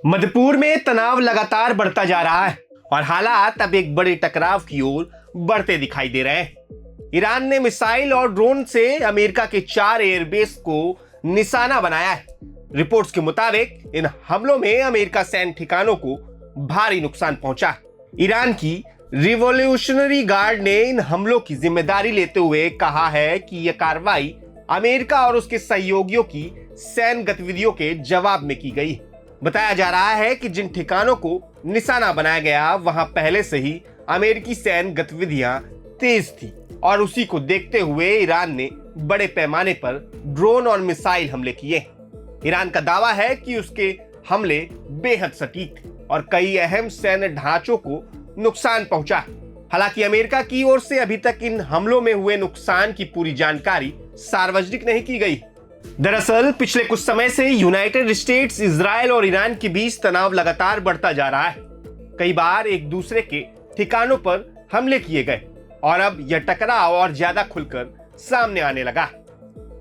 मध्यपूर में तनाव लगातार बढ़ता जा रहा है और हालात अब एक बड़े टकराव की ओर बढ़ते दिखाई दे रहे हैं। ईरान ने मिसाइल और ड्रोन से अमेरिका के 4 एयरबेस को निशाना बनाया है। रिपोर्ट्स के मुताबिक इन हमलों में अमेरिका सैन्य ठिकानों को भारी नुकसान पहुंचा। ईरान की रिवॉल्यूशनरी गार्ड ने इन हमलों की जिम्मेदारी लेते हुए कहा है कि यह कार्रवाई अमेरिका और उसके सहयोगियों की सैन्य गतिविधियों के जवाब में की गई। बताया जा रहा है कि जिन ठिकानों को निशाना बनाया गया वहां पहले से ही अमेरिकी सैन्य गतिविधियां तेज थी और उसी को देखते हुए ईरान ने बड़े पैमाने पर ड्रोन और मिसाइल हमले किए। ईरान का दावा है कि उसके हमले बेहद सटीक थे और कई अहम सैन्य ढांचों को नुकसान पहुंचा। हालांकि अमेरिका की ओर से अभी तक इन हमलों में हुए नुकसान की पूरी जानकारी सार्वजनिक नहीं की गई। दरअसल पिछले कुछ समय से यूनाइटेड स्टेट्स, इजराइल और ईरान के बीच तनाव लगातार बढ़ता जा रहा है। कई बार एक दूसरे के ठिकानों पर हमले किए गए और अब यह टकराव और ज्यादा खुलकर सामने आने लगा।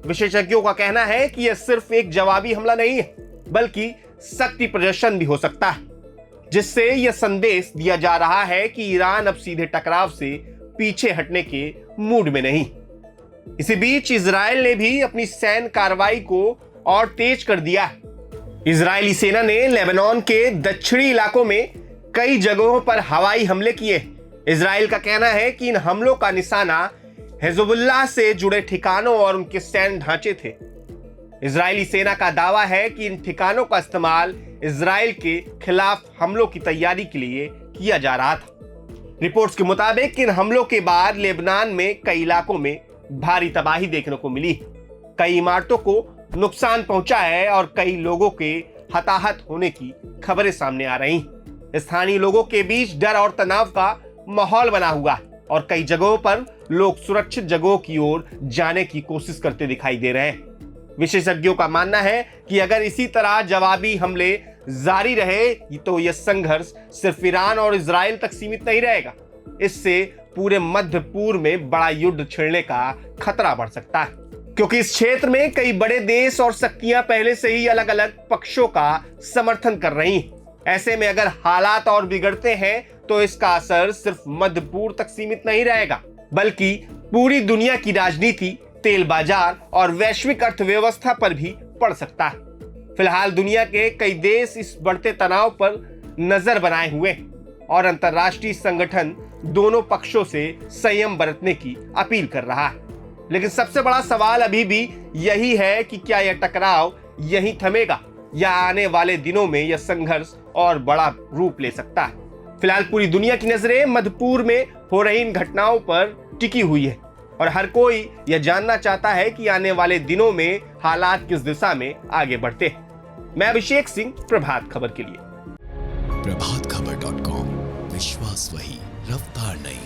विशेषज्ञों का कहना है कि यह सिर्फ एक जवाबी हमला नहीं है, बल्कि शक्ति प्रदर्शन भी हो सकता है, जिससे यह संदेश दिया जा रहा है कि ईरान अब सीधे टकराव से पीछे हटने के मूड में नहीं। इसी बीच इजराइल ने भी अपनी सैन्य कार्रवाई को और तेज कर दिया। इजरायली सेना ने लेबनान के दक्षिणी इलाकों में कई जगहों पर हवाई हमले किए। इजराइल का कहना है कि इन हमलों का निशाना हिजबुल्लाह से जुड़े ठिकानों और उनके सैन्य ढांचे थे। इजरायली सेना का दावा है कि इन ठिकानों का इस्तेमाल इजराइल के खिलाफ हमलों की तैयारी के लिए किया जा रहा था। रिपोर्ट्स के मुताबिक इन हमलों के बाद लेबनान में कई इलाकों में भारी तबाही देखने को मिली। कई इमारतों को नुकसान पहुंचा है और कई लोगों के हताहत होने की खबरें सामने आ रही। स्थानीय लोगों के बीच डर और तनाव का माहौल बना हुआ है और कई जगहों पर लोग सुरक्षित जगहों की ओर जाने की कोशिश करते दिखाई दे रहे हैं। विशेषज्ञों का मानना है कि अगर इसी तरह जवाबी हमले जारी रहे तो यह संघर्ष सिर्फ ईरान और इजराइल तक सीमित नहीं रहेगा। इससे पूरे मध्य पूर्व में बड़ा युद्ध छिड़ने का खतरा बढ़ सकता है, क्योंकि इस क्षेत्र में कई बड़े देश और शक्तियां पहले से ही अलग अलग पक्षों का समर्थन कर रही हैं। ऐसे में अगर हालात और बिगड़ते हैं तो इसका असर सिर्फ मध्य पूर्व तक सीमित नहीं रहेगा, बल्कि पूरी दुनिया की राजनीति, तेल बाजार और वैश्विक अर्थव्यवस्था पर भी पड़ सकता है। फिलहाल दुनिया के कई देश इस बढ़ते तनाव पर नजर बनाए हुए और अंतर्राष्ट्रीय संगठन दोनों पक्षों से संयम बरतने की अपील कर रहा है। लेकिन सबसे बड़ा सवाल अभी भी यही है कि क्या यह टकराव यहीं थमेगा या आने वाले दिनों में यह संघर्ष और बड़ा रूप ले सकता है। फिलहाल पूरी दुनिया की नजरें मध्यपूर्व में हो रही इन घटनाओं पर टिकी हुई है और हर कोई यह जानना चाहता है कि आने वाले दिनों में हालात किस दिशा में आगे बढ़ते हैं। मैं अभिषेक सिंह, प्रभात खबर के लिए। प्रभातखबर.com, विश्वास वही, रफ्तार नहीं।